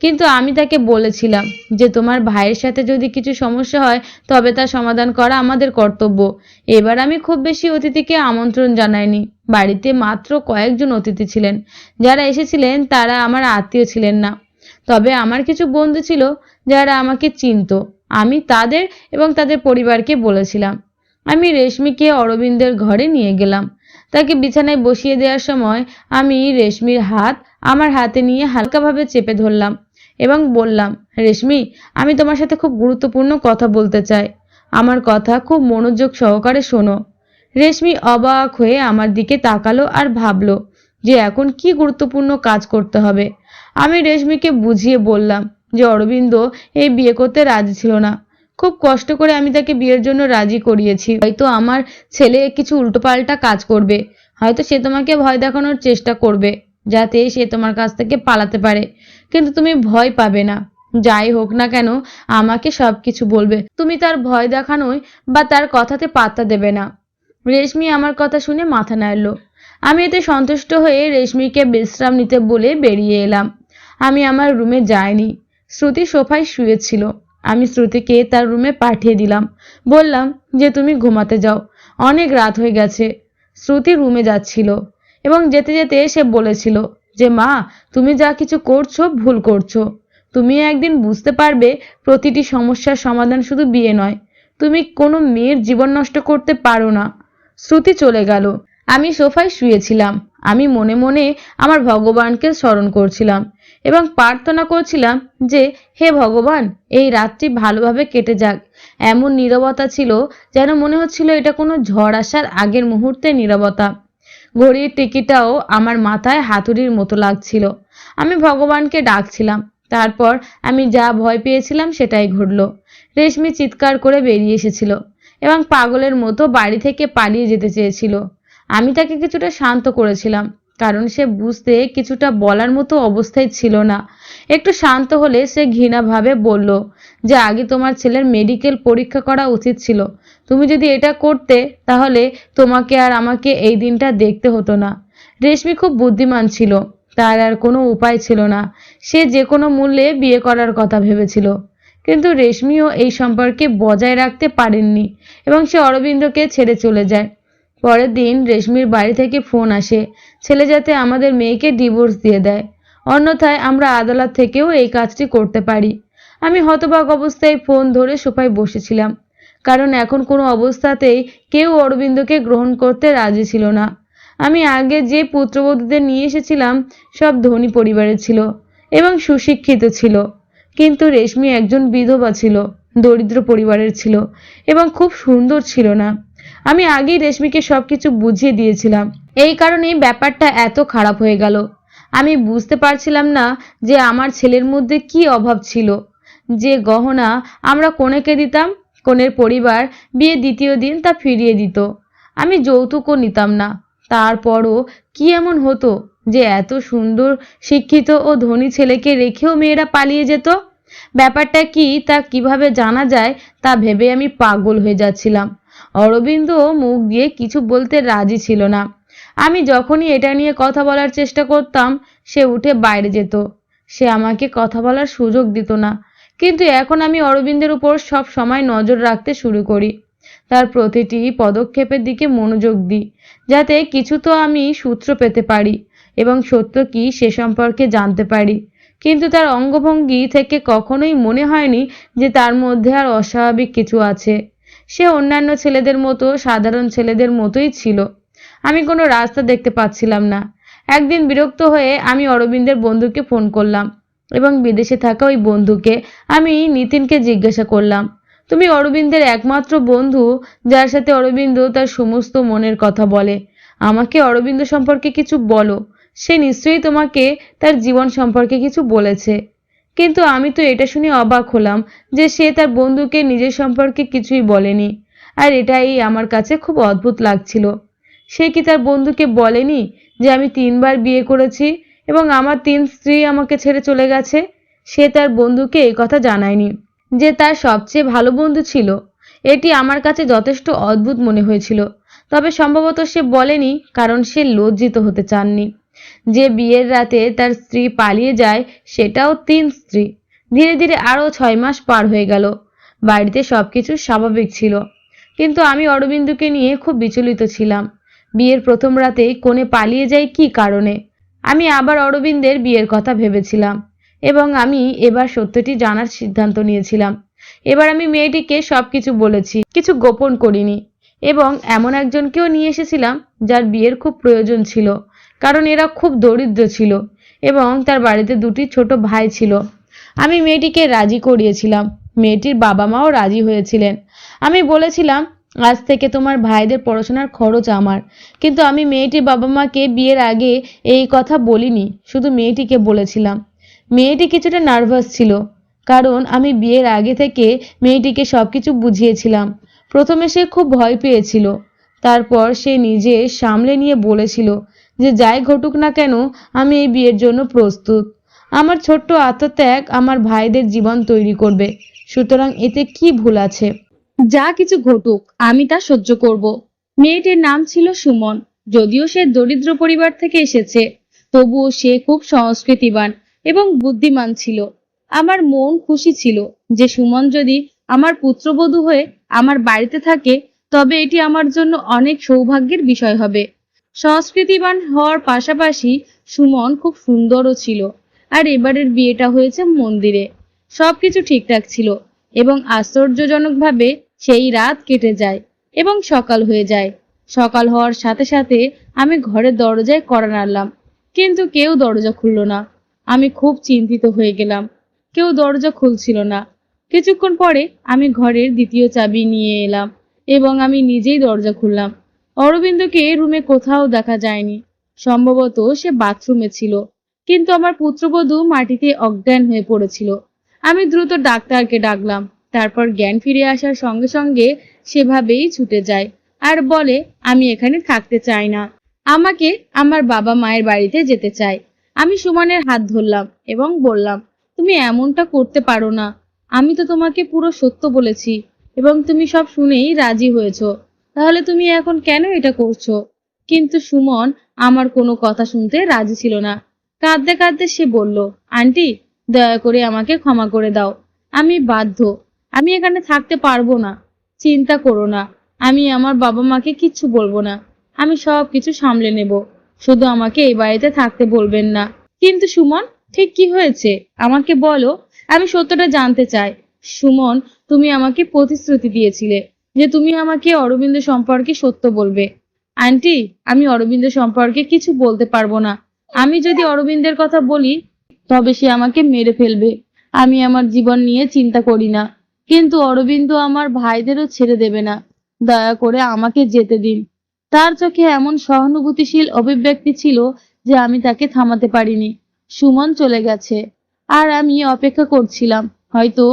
কিন্তু আমি তাকে বলেছিলাম যে তোমার ভাইয়ের সাথে যদি কিছু সমস্যা হয় তবে তা সমাধান করা আমাদের কর্তব্য। এবার আমি খুব বেশি অতিথিকে আমন্ত্রণ জানাইনি। বাড়িতে মাত্র কয়েকজন অতিথি ছিলেন। যারা এসেছিলেন তারা আমার আত্মীয় ছিলেন না, তবে আমার কিছু বন্ধু ছিল যারা আমাকে চিনতো। আমি তাদের এবং তাদের পরিবারকে বলেছিলাম। আমি রেশমিকে অরবিন্দের ঘরে নিয়ে গেলাম। তাকে বিছানায় বসিয়ে দেওয়ার সময় আমি রেশমির হাত আমার হাতে নিয়ে হালকাভাবে চেপে ধরলাম এবং বললাম, রেশমি, আমি তোমার সাথে খুব গুরুত্বপূর্ণ কথা বলতে চাই। আমার কথা খুব মনোযোগ সহকারে শোনো। রেশমি অবাক হয়ে আমার দিকে তাকালো আর ভাবলো যে এখন কি গুরুত্বপূর্ণ কাজ করতে হবে। আমি রেশমিকে বুঝিয়ে বললাম যে অরবিন্দ এই বিয়ে করতে রাজি ছিল না। খুব কষ্ট করে আমি তাকে বিয়ের জন্য রাজি করিয়েছি। হয়তো আমার ছেলে কিছু উল্টোপাল্টা কাজ করবে, হয়তো সে তোমাকে ভয় দেখানোর চেষ্টা করবে যাতে সে তোমার কাছ থেকে পালাতে পারে, কিন্তু তুমি ভয় পাবে না। যাই হোক না কেন আমাকে সবকিছু বলবে, তুমি তার ভয় দেখানোয় বা তার কথাতে পাত্তা দেবে না। রেশমি আমার কথা শুনে মাথা নাড়ল। আমি এতে সন্তুষ্ট হয়ে রেশমিকে বিশ্রাম নিতে বলে বেরিয়ে এলাম। আমি আমার রুমে যাইনি। শ্রুতি সোফায় শুয়েছিল। আমি শ্রুতিকে তার রুমে পাঠিয়ে দিলাম। বললাম যে তুমি ঘুমাতে যাও, অনেক রাত হয়ে গেছে। শ্রুতি রুমে যাচ্ছিল এবং যেতে যেতে সে বলেছিল যে মা, তুমি যা কিছু করছো ভুল করছো। তুমি একদিন বুঝতে পারবে প্রতিটি সমস্যার সমাধান শুধু বিয়ে নয়। তুমি কোনো মেয়ের জীবন নষ্ট করতে পারো না। শ্রুতি চলে গেল। আমি সোফায় শুয়েছিলাম। আমি মনে মনে আমার ভগবানকে স্মরণ করছিলাম এবং প্রার্থনা করছিলাম যে হে ভগবান, এই রাতটি ভালোভাবে কেটে যাক। এমন নীরবতা ছিল যেন মনে হচ্ছিল এটা কোনো ঝড় আসার আগের মুহূর্তের নীরবতা। ঘড়ির টিকিটাও আমার মাথায় হাতুড়ির মতো লাগছিল। আমি ভগবানকে ডাকছিলাম। তারপর আমি যা ভয় পেয়েছিলাম সেটাই ঘটল। রেশমি চিৎকার করে বেরিয়ে এসেছিল এবং পাগলের মতো বাড়ি থেকে পালিয়ে যেতে চেয়েছিল। আমি তাকে কিছুটা শান্ত করেছিলাম, কারণ সে বুঝতে কিছুটা বলার মতো অবস্থায় ছিল না। একটু শান্ত হলে সে ঘৃণাভাবে বলল যে আগে তোমার ছেলের মেডিকেল পরীক্ষা করা উচিত ছিল। তুমি যদি এটা করতে তাহলে তোমাকে আর আমাকে এই দিনটা দেখতে হতো না। রেশমি খুব বুদ্ধিমান ছিল। তার আর কোনো উপায় ছিল না। সে যে কোনো মূল্যে বিয়ে করার কথা ভেবেছিল। কিন্তু রেশমিও এই সম্পর্কে বজায় রাখতে পারেননি এবং সে অরবিন্দকে ছেড়ে চলে যায়। পরের দিন রেশমির বাড়ি থেকে ফোন আসে, ছেলে যাতে আমাদের মেয়েকে ডিভোর্স দিয়ে দেয়, অন্যথায় আমরা আদালত থেকেও এই কাজটি করতে পারি। আমি হতবাক অবস্থায় ফোন ধরে সোফায় বসেছিলাম, কারণ এখন কোনো অবস্থাতেই কেউ অরবিন্দকে গ্রহণ করতে রাজি ছিল না। আমি আগে যে পুত্রবধূদের নিয়ে এসেছিলাম সব ধনী পরিবারের ছিল এবং সুশিক্ষিত ছিল, কিন্তু রেশমি একজন বিধবা ছিল, দরিদ্র পরিবারের ছিল এবং খুব সুন্দর ছিল না। আমি আগেই রেশমিকে সবকিছু বুঝিয়ে দিয়েছিলাম। এই কারণেই ব্যাপারটা এত খারাপ হয়ে গেল। আমি বুঝতে পারছিলাম না যে আমার ছেলের মধ্যে কি অভাব ছিল। যে গহনা আমরা কনেকে দিতাম, কনের পরিবার বিয়ে দ্বিতীয় দিন তা ফিরিয়ে দিত। আমি যৌতুকও নিতাম না। তারপরও কি এমন হতো যে এত সুন্দর, শিক্ষিত ও ধনী ছেলেকে রেখেও মেয়েরা পালিয়ে যেত? ব্যাপারটা কি তা কিভাবে জানা যায় তা ভেবে আমি পাগল হয়ে যাচ্ছিলাম। অরবিন্দ মুখ দিয়ে কিছু বলতে রাজি ছিল না। আমি যখনই এটা নিয়ে কথা বলার চেষ্টা করতাম সে উঠে বাইরে যেত। সে আমাকে কথা বলার সুযোগ দিত না। কিন্তু এখন আমি অরবিন্দের উপর সব সময় নজর রাখতে শুরু করি। তার প্রতিটি পদক্ষেপের দিকে মনোযোগ দিই, যাতে কিছু তো আমি সূত্র পেতে পারি এবং সত্য কি সে সম্পর্কে জানতে পারি। কিন্তু তার অঙ্গভঙ্গি থেকে কখনোই মনে হয়নি যে তার মধ্যে আর অস্বাভাবিক কিছু আছে। সে অন্যান্য ছেলেদের মতো, সাধারণ ছেলেদের মতোই ছিল। আমি কোনো রাস্তা দেখতে পাচ্ছিলাম না। একদিন বিরক্ত হয়ে আমি অরবিন্দের বন্ধুকে ফোন করলাম এবং বিদেশে থাকা ওই বন্ধুকে, আমি নিতিনকে জিজ্ঞাসা করলাম, তুমি অরবিন্দের একমাত্র বন্ধু, যার সাথে অরবিন্দ তার সমস্ত মনের কথা বলে। আমাকে অরবিন্দ সম্পর্কে কিছু বলো। সে নিশ্চয়ই তোমাকে তার জীবন সম্পর্কে কিছু বলেছে। কিন্তু আমি তো এটা শুনে অবাক হলাম যে সে তার বন্ধুকে নিজের সম্পর্কে কিছুই বলেনি। আর এটাই আমার কাছে খুব অদ্ভুত লাগছিল। সে কি তার বন্ধুকে বলেনি যে আমি 3বার বিয়ে করেছি এবং আমার 3 স্ত্রী আমাকে ছেড়ে চলে গেছে? সে তার বন্ধুকে এই কথা জানায়নি যে তার সবচেয়ে ভালো বন্ধু ছিল। এটি আমার কাছে যথেষ্ট অদ্ভুত মনে হয়েছিল। তবে সম্ভবত সে বলেনি কারণ সে লজ্জিত হতে চাননি। যে বিয়ের রাতে তার স্ত্রী পালিয়ে যায়, সেটাও 3 স্ত্রী। ধীরে ধীরে আরো 6 মাস পার হয়ে গেল। বাড়িতে সবকিছু স্বাভাবিক ছিল, কিন্তু আমি অরবিন্দকে নিয়ে খুব বিচলিত ছিলাম। বিয়ের প্রথম রাতেই কনে পালিয়ে যায় কি কারণে? আমি আবার অরবিন্দের বিয়ের কথা ভেবেছিলাম এবং আমি এবার সত্যটি জানার সিদ্ধান্ত নিয়েছিলাম। এবার আমি মেয়েটিকে সবকিছু বলেছি, কিছু গোপন করিনি। এবং এমন একজনকেও নিয়ে এসেছিলাম যার বিয়ের খুব প্রয়োজন ছিল, কারণ এরা খুব দরিদ্র ছিল এবং তার বাড়িতে 2টি ছোট ভাই ছিল। আমি মেয়েটিকে রাজি করিয়েছিলাম। মেয়েটির বাবা মাও রাজি হয়েছিলেন। আমি বলেছিলাম, আজ থেকে তোমার ভাইদের পড়াশোনার খরচ আমার। কিন্তু আমি মেয়েটির বাবা মাকে বিয়ের আগে এই কথা বলিনি, শুধু মেয়েটিকে বলেছিলাম। মেয়েটি কিছুটা নার্ভাস ছিল, কারণ আমি বিয়ের আগে থেকে মেয়েটিকে সবকিছু বুঝিয়েছিলাম। প্রথমে সে খুব ভয় পেয়েছিল, তারপর সে নিজে সামলে নিয়ে বলেছিল যে যাই ঘটুক না কেন আমি এই বিয়ের জন্য প্রস্তুত। আমার ছোট্ট আত্মত্যাগ আমার ভাইদের জীবন তৈরি করবে, সুতরাং এতে কি ভুল আছে? যা কিছু ঘটুক আমি তা সহ্য করব। মেয়েটির নাম ছিল সুমন। যদিও সে দরিদ্র পরিবার থেকে এসেছে, তবুও সে খুব সংস্কৃতিবান এবং বুদ্ধিমান ছিল। আমার মন খুশি ছিল যে সুমন যদি আমার পুত্রবধূ হয়ে আমার বাড়িতে থাকে, তবে এটি আমার জন্য অনেক সৌভাগ্যের বিষয় হবে। সংস্কৃতিবান হওয়ার পাশাপাশি সুমন খুব সুন্দরও ছিল। আর এবারের বিয়েটা হয়েছে মন্দিরে। সবকিছু ঠিকঠাক ছিল এবং আশ্চর্যজনকভাবে সেই রাত কেটে যায় এবং সকাল হয়ে যায়। সকাল হওয়ার সাথে সাথে আমি ঘরের দরজায় কড়া নাড়লাম, কিন্তু কেউ দরজা খুলল না। আমি খুব চিন্তিত হয়ে গেলাম। কেউ দরজা খুলছিল না। কিছুক্ষণ পরে আমি ঘরের দ্বিতীয় চাবি নিয়ে এলাম এবং আমি নিজেই দরজা খুললাম। অরবিন্দকে রুমে কোথাও দেখা যায়নি। সম্ভবত সে বাথরুমে ছিল, কিন্তু আমার পুত্রবধূ মাটিতে অজ্ঞান হয়ে পড়েছিল। আমি দ্রুত ডাক্তারকে ডাকলাম। তারপর জ্ঞান ফিরে আসার সঙ্গে সঙ্গে সেভাবেই ছুটে যায় আর বলে, আমি এখানে থাকতে চাই না, আমাকে আমার বাবা মায়ের বাড়িতে যেতে চাই। আমি সুমনের হাত ধরলাম এবং বললাম, তুমি এমনটা করতে পারো না। আমি তো তোমাকে পুরো সত্য বলেছি এবং তুমি সব শুনেই রাজি হয়েছো। তাহলে তুমি এখন কেন এটা করছো? কিন্তু সুমন আমার কোনো কথা শুনতে রাজি ছিল না। কাঁদতে কাঁদতে সে বলল, আন্টি, দয়া করে আমাকে ক্ষমা করে দাও। আমি বাধ্য। আমি এখানে থাকতে পারবো না। চিন্তা করো না, আমি আমার বাবা মাকে কিচ্ছু বলবো না। আমি সব কিছু সামলে নেব। শুধু আমাকে এই বাড়িতে থাকতে বলবেন না। কিন্তু সুমন, ঠিক কি হয়েছে আমাকে বলো। আমি সত্যটা জানতে চাই। সুমন, তুমি আমাকে প্রতিশ্রুতি দিয়েছিলে যে তুমি আমাকে অরবিন্দ সম্পর্কে সত্য বলবে। আন্টি, আমি অরবিন্দ সম্পর্কে কিছু বলতে পারবো না। আমি যদি অরবিন্দের কথা বলি, তবে সে আমাকে মেরে ফেলবে। আমি আমার জীবন নিয়ে চিন্তা করি না, কিন্তু অরবিন্দ আমার ভাইদেরও ছেড়ে দেবে না। দয়া করে আমাকে যেতে দিন। তার চোখে এমন সহানুভূতিশীল অভিব্যক্তি ছিল যে আমি তাকে থামাতে পারিনি। সুমন চলে গেছে আর আমি অপেক্ষা করছিলাম, হয়তো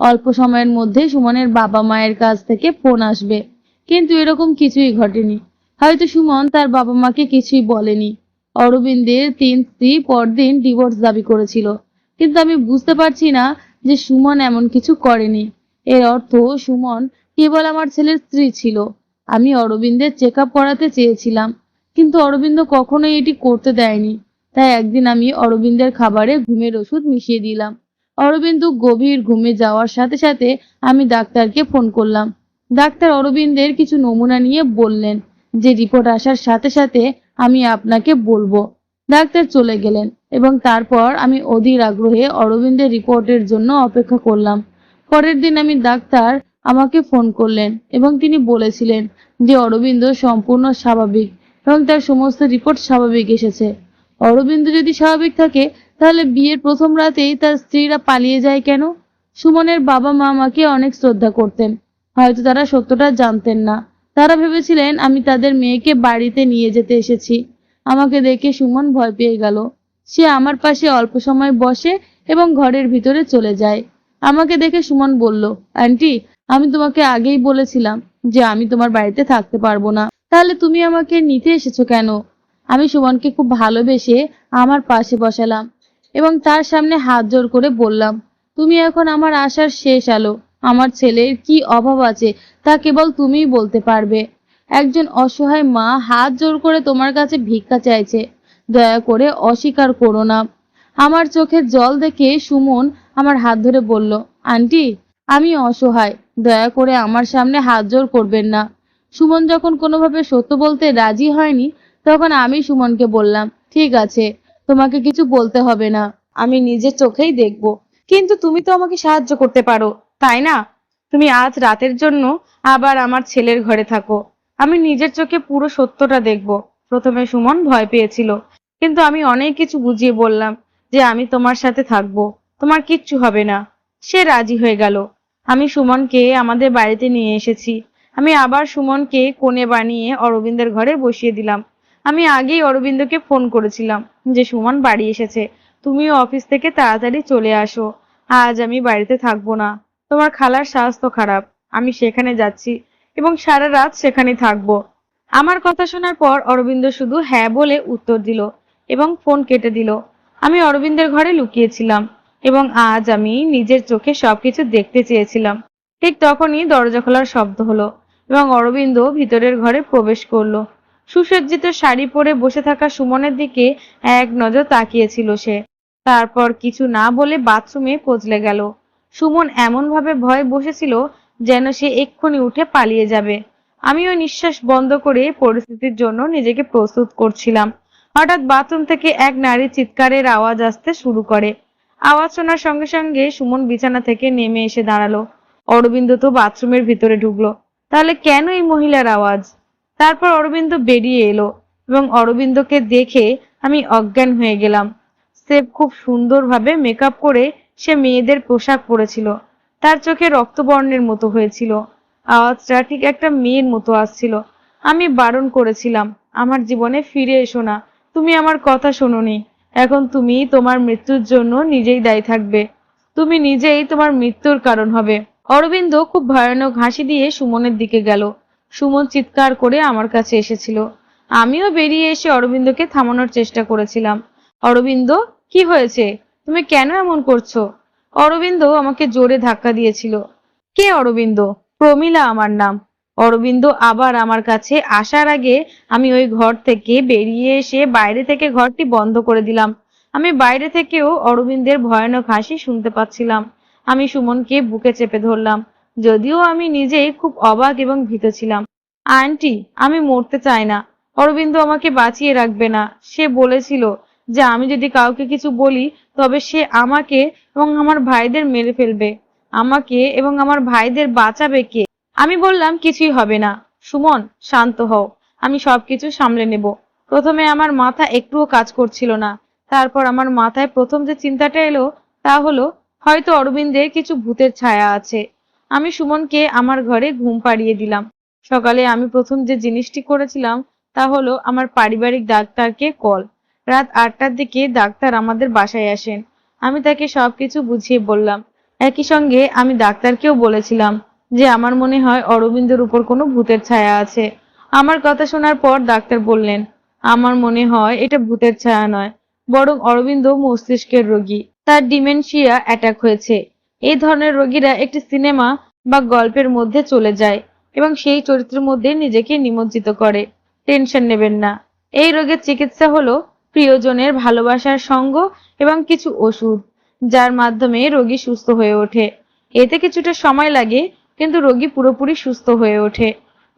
অল্প সময়ের মধ্যে সুমনের বাবা মায়ের কাছ থেকে ফোন আসবে। কিন্তু এরকম কিছুই ঘটেনি। হয়তো সুমন তার বাবা মাকে কিছুই বলেনি। অরবিন্দের 3 স্ত্রী পরদিন ডিভোর্স দাবি করেছিল, কিন্তু আমি বুঝতে পারছি না যে সুমন এমন কিছু করেনি। এর অর্থ সুমন কেবল আমার ছেলের স্ত্রী ছিল। আমি অরবিন্দের চেক আপ করাতে চেয়েছিলাম, কিন্তু অরবিন্দ কখনোই এটি করতে দেয়নি। তাই একদিন আমি অরবিন্দের খাবারে ঘুমের ওষুধ মিশিয়ে দিলাম। অরবিন্দ গভীর ঘুমে যাওয়ার সাথে সাথে আমি ডাক্তারকে ফোন করলাম। ডাক্তার অরবিন্দের কিছু নমুনা নিয়ে বললেন যে রিপোর্ট আসার সাথে সাথে আমি আপনাকে বলবো। ডাক্তার চলে গেলেন এবং তারপর আমি অধীর আগ্রহে অরবিন্দের রিপোর্টের জন্য অপেক্ষা করলাম। পরের দিন ডাক্তার আমাকে ফোন করলেন এবং তিনি বলেছিলেন যে অরবিন্দ সম্পূর্ণ স্বাভাবিক এবং তার সমস্ত রিপোর্ট স্বাভাবিক এসেছে। অরবিন্দ যদি স্বাভাবিক থাকে, তাহলে বিয়ের প্রথম রাতেই তার স্ত্রীরা পালিয়ে যায় কেন? সুমনের বাবা মা আমাকে অনেক শ্রদ্ধা করতেন। হয়তো তারা সত্যটা জানতেন না। তারা ভেবেছিলেন আমি তাদের মেয়েকে বাড়িতে নিয়ে যেতে এসেছি। আমাকে দেখে সুমন ভয় পেয়ে গেল। সে আমার পাশে অল্প সময় বসে এবং ঘরের ভিতরে চলে যায়। আমাকে দেখে সুমন বলল, আন্টি, আমি তোমাকে আগেই বলেছিলাম যে আমি তোমার বাড়িতে থাকতে পারবো না। তাহলে তুমি আমাকে নিতে এসেছো কেন? আমি সুমনকে খুব ভালোবেসে আমার পাশে বসালাম এবং তার সামনে হাত জোড় করে বললাম, তুমি এখন আমার আশার শেষ আলো। আমার ছেলের কি অভাব আছে তা কেবল তুমিই বলতে পারবে। একজন অসহায় মা হাত জোড় করে তোমার কাছে ভিক্ষা চাইছে। দয়া করে অস্বীকার করো না। আমার চোখের জল দেখে সুমন আমার হাত ধরে বলল, আন্টি, আমি অসহায়, দয়া করে আমার সামনে হাত জোড় করবেন না। সুমন যখন কোনোভাবে সত্য বলতে রাজি হয়নি, তখন আমি সুমনকে বললাম, ঠিক আছে, তোমাকে কিছু বলতে হবে না, আমি নিজের চোখেই দেখব। কিন্তু তুমি তো আমাকে সাহায্য করতে পারো, তাই না? তুমি আজ রাতের জন্য আবার আমার ছেলের ঘরে থাকো। আমি নিজের চোখে পুরো সত্যটা দেখব। প্রথমে সুমন ভয় পেয়েছিল, কিন্তু আমি অনেক কিছু বুঝিয়ে বললাম যে আমি তোমার সাথে থাকবো, তোমার কিচ্ছু হবে না। সে রাজি হয়ে গেল। আমি সুমনকে আমাদের বাড়িতে নিয়ে এসেছি। আমি আবার সুমনকে কোণে বানিয়ে অরবিন্দের ঘরে বসিয়ে দিলাম। আমি আগেই অরবিন্দকে ফোন করেছিলাম যে সুমন বাড়ি এসেছে, তুমিও অফিস থেকে তাড়াতাড়ি চলে আসো। আজ আমি বাড়িতে থাকবো না। তোমার খালার স্বাস্থ্য খারাপ, আমি সেখানে যাচ্ছি এবং সারা রাত সেখানেই থাকবো। আমার কথা শোনার পর অরবিন্দ শুধু হ্যাঁ বলে উত্তর দিল এবং ফোন কেটে দিল। আমি অরবিন্দের ঘরে লুকিয়েছিলাম এবং আজ আমি নিজের চোখে সবকিছু দেখতে চেয়েছিলাম। ঠিক তখনই দরজা খোলার শব্দ হলো এবং অরবিন্দ ভিতরের ঘরে প্রবেশ করলো। সুসজ্জিত শাড়ি পরে বসে থাকা সুমনের দিকে এক নজর তাকিয়েছিল সে। তারপর কিছু না বলে বাথরুমে কচলে গেল। সুমন এমন ভাবে ভয়ে বসেছিল যেন সে এক্ষুনি উঠে পালিয়ে যাবে। আমিও নিঃশ্বাস বন্ধ করে পরিস্থিতির জন্য নিজেকে প্রস্তুত করছিলাম। হঠাৎ বাথরুম থেকে এক নারীর চিৎকারের আওয়াজ আসতে শুরু করে। আওয়াজ শোনার সঙ্গে সঙ্গে সুমন বিছানা থেকে নেমে এসে দাঁড়ালো। অরবিন্দ তো বাথরুমের ভিতরে ঢুকলো। তাহলে কেন এই মহিলার আওয়াজ? তারপর অরবিন্দ বেরিয়ে এলো এবং অরবিন্দকে দেখে আমি অজ্ঞান হয়ে গেলাম। সে খুব সুন্দরভাবে মেকআপ করে সে মেয়েদের পোশাক পরেছিল। তার চোখে রক্তবর্ণের মতো হয়েছিল। আওয়াজটা ঠিক একটা মেয়ের মতো আসছিল। আমি বারণ করেছিলাম, আমার জীবনে ফিরে এসো না, তুমি আমার কথা শোনোনি। এখন তুমি তোমার মৃত্যুর জন্য নিজেই দায়ী থাকবে। তুমি নিজেই তোমার মৃত্যুর কারণ হবে। অরবিন্দ খুব ভয়ানক হাসি দিয়ে সুমনের দিকে গেল। সুমন চিৎকার করে আমার কাছে এসেছিল। আমিও বেরিয়ে এসে অরবিন্দকে থামানোর চেষ্টা করেছিলাম। অরবিন্দ, কি হয়েছে? তুমি কেন এমন করছো? অরবিন্দ আমাকে জোরে ধাক্কা দিয়েছিল। কে অরবিন্দ? প্রমীলা আমার নাম। অরবিন্দ আবার আমার কাছে আসার আগে আমি ওই ঘর থেকে বেরিয়ে এসে বাইরে থেকে ঘরটি বন্ধ করে দিলাম। আমি বাইরে থেকেও অরবিন্দের ভয়ানক হাসি শুনতে পাচ্ছিলাম। আমি সুমনকে বুকে চেপে ধরলাম, যদিও আমি নিজেই খুব অবাক এবং ভীত ছিলাম। আন্টি, আমি মরতে চাই না। অরবিন্দ আমাকে বাঁচিয়ে রাখবে না। সে বলেছিল যে আমি যদি কাউকে কিছু বলি তবে সে আমাকে এবং আমার ভাইদের মেরে ফেলবে। আমাকে এবং আমার ভাইদের বাঁচাবে কে? আমি বললাম, কিছুই হবে না। সুমন, শান্ত হও, আমি সবকিছু সামলে নেব। প্রথমে আমার মাথা একটুও কাজ করছিল না। তারপর আমার মাথায় প্রথম যে চিন্তাটা এলো তা হলো, হয়তো অরবিন্দের কিছু ভূতের ছায়া আছে। আমি সুমনকে আমার ঘরে ঘুম পাড়িয়ে দিলাম। সকালে আমি প্রথম যে জিনিসটি করেছিলাম তা হলো আমার পারিবারিক ডাক্তারকে কল। রাত 8টার দিকে ডাক্তার আমাদের বাসায় আসেন। আমি তাকে সবকিছু বুঝিয়ে বললাম। একই সঙ্গে আমি ডাক্তারকেও বলেছিলাম যে আমার মনে হয় অরবিন্দের উপর কোনো ভূতের ছায়া আছে। আমার কথা শোনার পর ডাক্তার বললেন, আমার মনে হয় এটা ভূতের ছায়া নয়, বরং অরবিন্দ মস্তিষ্কের রোগী। তার ডিমেনশিয়া অ্যাটাক হয়েছে। এই ধরনের রোগীরা একটি সিনেমা বা গল্পের মধ্যে চলে যায় এবং সেই চরিত্রের মধ্যে নিজেকে নিমজ্জিত করে। টেনশন নেবেন না। এই রোগের চিকিৎসা হলো প্রিয়জনের ভালোবাসার সঙ্গ এবং কিছু ওষুধ, যার মাধ্যমে রোগী সুস্থ হয়ে ওঠে। এতে কিছুটা সময় লাগে, কিন্তু রোগী পুরোপুরি সুস্থ হয়ে ওঠে।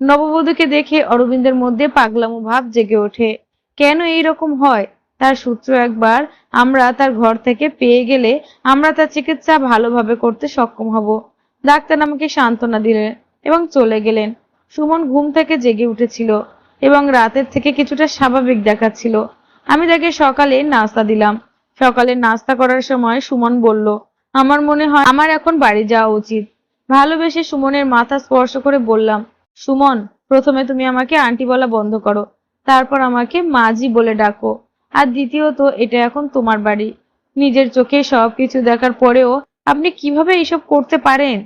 নববধূকে দেখে অরবিন্দের মধ্যে পাগলামো ভাব জেগে ওঠে। কেন এই রকম হয় তার সূত্র একবার আমরা তার ঘর থেকে পেয়ে গেলে আমরা তার চিকিৎসা ভালোভাবে করতে সক্ষম হব। ডাক্তার আমাকে সান্ত্বনা দিলেন এবং চলে গেলেন। সুমন ঘুম থেকে জেগে উঠেছিল এবং রাতের থেকে কিছুটা স্বাভাবিক দেখাচ্ছিল। আমি তাকে সকালে নাস্তা দিলাম। সকালে নাস্তা করার সময় সুমন বলল, আমার মনে হয় আমার এখন বাড়ি যাওয়া উচিত। ভালোবেসে সুমনের মাথা স্পর্শ করে বললাম, সুমন, প্রথমে তুমি আমাকে আন্টি বলা বন্ধ করো, তারপর আমাকে মাজি বলে ডাকো। আর দ্বিতীয়ত, এটা এখন তোমার বাড়ি। নিজের চোখে সবকিছু দেখার পরেও আপনি কিভাবে এইসব করতে পারেন?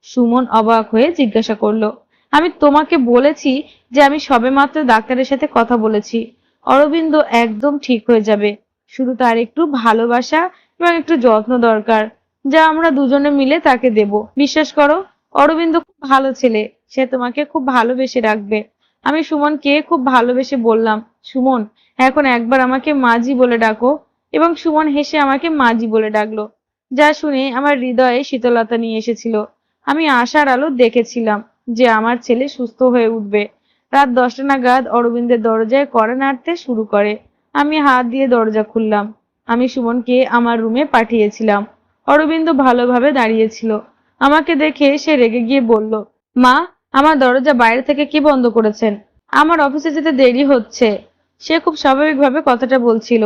সুমন অবাক হয়ে জিজ্ঞাসা করলো। আমি তোমাকে বলেছি যে আমি সবেমাত্র ডাক্তারের সাথে কথা বলেছি। অরবিন্দ একদম ঠিক হয়ে যাবে, শুধু তার একটু ভালোবাসা এবং একটু যত্ন দরকার, যা আমরা দুজনে মিলে তাকে দেব। বিশ্বাস করো, অরবিন্দ খুব ভালো ছেলে, সে তোমাকে খুব ভালোবেসে রাখবে। আমি সুমনকে খুব ভালোবেসে বললাম, সুমন, এখন একবার আমাকে মাজি বলে ডাকো। এবং সুমন হেসে আমাকে মাজি বলে ডাকলো, যা শুনে আমার হৃদয়ে শীতলতা নিয়ে এসেছিল। আমি আশার আলো দেখেছিলাম যে আমার ছেলে সুস্থ হয়ে উঠবে। রাত 10টা নাগাদ অরবিন্দের দরজায় কড়া নাড়তে শুরু করে। আমি হাত দিয়ে দরজা খুললাম। আমি সুমনকে আমার রুমে পাঠিয়েছিলাম। অরবিন্দ ভালোভাবে দাঁড়িয়েছিল। আমাকে দেখে সে রেগে গিয়ে বলল, মা, আমার দরজা বাইরে থেকে কি বন্ধ করেছেন? আমার অফিসে যেতে দেরি হচ্ছে। সে খুব স্বাভাবিকভাবে কথাটা বলছিল।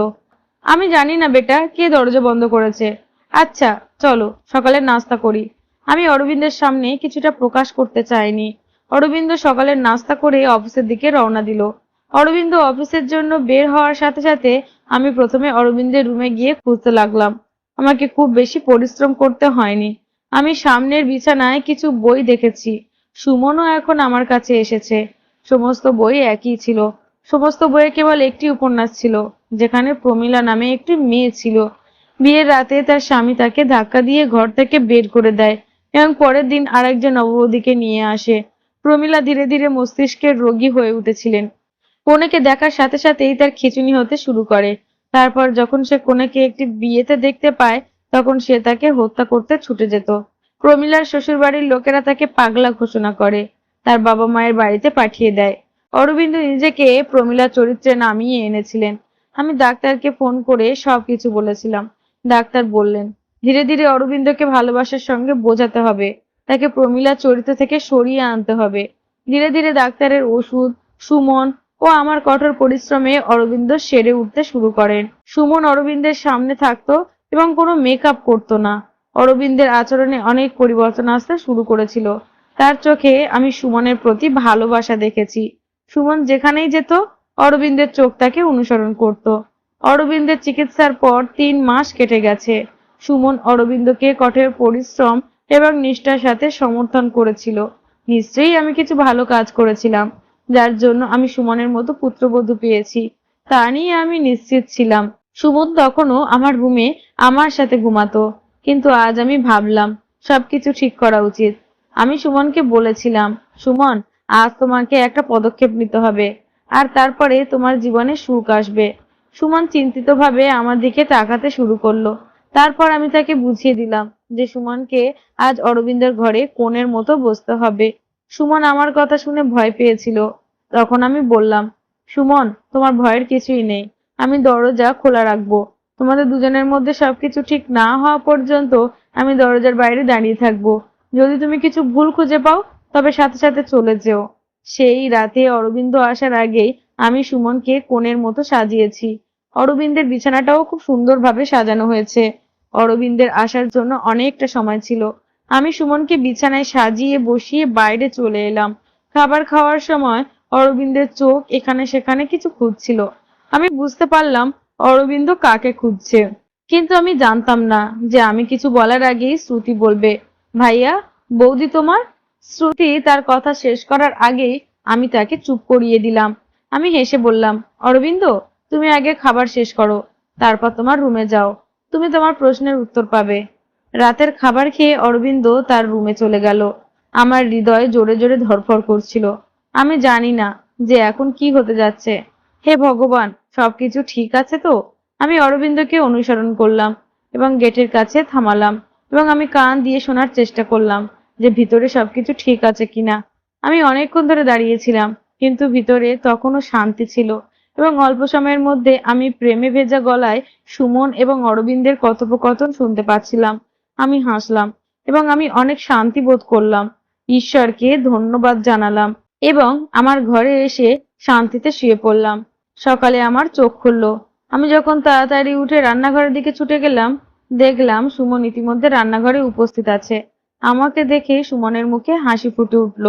আমি জানি না বেটা, কে দরজা বন্ধ করেছে। আচ্ছা, চলো সকালের নাস্তা করি। আমি অরবিন্দের সামনে কিছুটা প্রকাশ করতে চাইনি। অরবিন্দ সকালের নাস্তা করে অফিসের দিকে রওনা দিল। অরবিন্দ অফিসের জন্য বের হওয়ার সাথে সাথে আমি প্রথমে অরবিন্দের রুমে গিয়ে খুঁজতে লাগলাম। আমাকে খুব বেশি পরিশ্রম করতে হয়নি। আমি সামনের বিছানায় কিছু বই দেখেছি। সুমনও এখন আমার কাছে এসেছে। সমস্ত বই একই ছিল। সমস্ত বইয়ে কেবল একটি উপন্যাস ছিল, যেখানে প্রমীলা নামে একটি মেয়ে ছিল। বিয়ের রাতে তার স্বামী তাকে ধাক্কা দিয়ে ঘর থেকে বের করে দেয় এবং পরের দিন আরেকজন নববধূকে নিয়ে আসে। প্রমীলা ধীরে ধীরে মস্তিষ্কের রোগী হয়ে উঠেছিলেন। কনেকে দেখার সাথে সাথেই তার খিঁচুনি হতে শুরু করে। তারপর যখন সে কনেকে একটি বিয়েতে দেখতে পায়, তখন সে তাকে হত্যা করতে ছুটে যেত। প্রমীলার শ্বশুরবাড়ির লোকেরা তাকে পাগলা ঘোষণা করে, তার বাবা মায়ের বাড়িতে পাঠিয়ে দেয়। অরবিন্দ নিজেকে প্রমীলা চরিত্রে নামিয়ে এনেছিলেন। আমি ডাক্তারকে ফোন করে সবকিছু বলেছিলাম। ডাক্তার বললেন, ধীরে ধীরে অরবিন্দকে ভালোবাসার সঙ্গে বোঝাতে হবে, তাকে প্রমীলা চরিত্র থেকে সরিয়ে আনতে হবে। ধীরে ধীরে ডাক্তারের ওষুধ, সুমন ও আমার কঠোর পরিশ্রমে অরবিন্দ সেরে উঠতে শুরু করেন। সুমন অরবিন্দের সামনে থাকতো এবং কোনো মেকআপ করতো না। অরবিন্দের আচরণে অনেক পরিবর্তন আসতে শুরু করেছিল। তার চোখে আমি সুমনের প্রতি ভালোবাসা দেখেছি। সুমন যেখানেই যেত, অরবিন্দের চোখ তাকে অনুসরণ করত। অরবিন্দের চিকিৎসার পর 3 মাস কেটে গেছে। সুমন অরবিন্দকে কঠোর পরিশ্রম এবং নিষ্ঠার সাথে সমর্থন করেছিল। নিশ্চয়ই আমি কিছু ভালো কাজ করেছিলাম, যার জন্য আমি সুমনের মতো পুত্রবধূ পেয়েছি, তা নিয়ে আমি নিশ্চিত ছিলাম। সুমন তখনও আমার রুমে আমার সাথে ঘুমাতো। কিন্তু আজ আমি ভাবলাম সবকিছু ঠিক করা উচিত। আমি সুমনকে বলেছিলাম, সুমন, আজ তোমাকে একটা পদক্ষেপ নিতে হবে, আর তারপরে তোমার জীবনে সুখ আসবে। সুমন চিন্তিতভাবে আমার দিকে তাকাতে শুরু করলো। তারপর আমি তাকে বুঝিয়ে দিলাম যে সুমনকে আজ অরবিন্দের ঘরে কোণের মতো বসতে হবে। সুমন আমার কথা শুনে ভয় পেয়েছিল। তখন আমি বললাম, সুমন, তোমার ভয়ের কিছুই নেই। আমি দরজা খোলা রাখবো। তোমাদের দুজনের মধ্যে সবকিছু ঠিক না হওয়া পর্যন্ত আমি দরজার বাইরে দাঁড়িয়ে থাকবো। যদি তুমি কিছু ভুল খুঁজে পাও, তবে সাথে সাথে চলে যেও। সেই রাতে অরবিন্দ আসার আগেই আমি সুমনকে কোণের মতো সাজিয়েছি। অরবিন্দের বিছানাটাও খুব সুন্দরভাবে সাজানো হয়েছে। অরবিন্দের আসার জন্য অনেকটা সময় ছিল। আমি সুমনকে বিছানায় সাজিয়ে বসিয়ে বাইরে চলে এলাম। খাবার খাওয়ার সময় অরবিন্দের চোখ এখানে সেখানে কিছু খুঁজছিল। আমি বুঝতে পারলাম অরবিন্দ কাকে খুঁজছে, কিন্তু আমি জানতাম না যে আমি কিছু বলার আগেই শ্রুতি বলবে, ভাইয়া, বৌদি তোমার। শ্রুতি তার কথা শেষ করার আগেই আমি তাকে চুপ করিয়ে দিলাম। আমি হেসে বললাম, অরবিন্দ, তুমি আগে খাবার শেষ করো, তারপর তোমার রুমে যাও। তুমি তোমার প্রশ্নের উত্তর পাবে। রাতের খাবার খেয়ে অরবিন্দ তার রুমে চলে গেল। আমার হৃদয় জোরে জোরে ধড়ফড় করছিল। আমি জানি না যে এখন কি হতে যাচ্ছে। হে ভগবান, সবকিছু ঠিক আছে তো? আমি অরবিন্দকে অনুসরণ করলাম এবং গেটের কাছে থামালাম, এবং আমি কান দিয়ে শোনার চেষ্টা করলাম যে ভিতরে সবকিছু ঠিক আছে কিনা। আমি অনেকক্ষণ ধরে দাঁড়িয়েছিলাম, কিন্তু ভিতরে তখনও শান্তি ছিল, এবং অল্প সময়ের মধ্যে আমি প্রেমে ভেজা গলায় সুমন এবং অরবিন্দের কথোপকথন শুনতে পাচ্ছিলাম। আমি হাসলাম এবং আমি অনেক শান্তি বোধ করলাম। ঈশ্বরকে ধন্যবাদ জানালাম এবং আমার ঘরে এসে শান্তিতে শুয়ে পড়লাম। সকালে আমার চোখ খুলল। আমি যখন তাড়াতাড়ি উঠে রান্নাঘরের দিকে ছুটে গেলাম, দেখলাম সুমন ইতিমধ্যে রান্নাঘরে উপস্থিত আছে। আমাকে দেখে সুমনের মুখে হাসি ফুটে উঠল।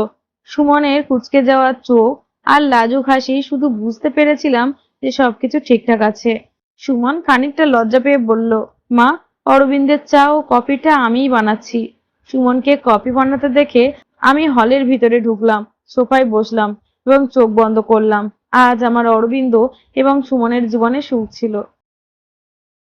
সুমনের কুঁচকে যাওয়া চোখ আর লাজুক হাসি শুধু বুঝতে পেরেছিলাম যে সবকিছু ঠিকঠাক আছে। সুমন খানিকটা লজ্জা পেয়ে বলল, মা, অরবিন্দের চা ও কফিটা আমিই বানাচ্ছি। সুমনকে কফি বানাতে দেখে আমি হলের ভিতরে ঢুকলাম, সোফায় বসলাম এবং চোখ বন্ধ করলাম। আজ আমার অরবিন্দ এবং সুমনের জীবনে সুখ ছিল।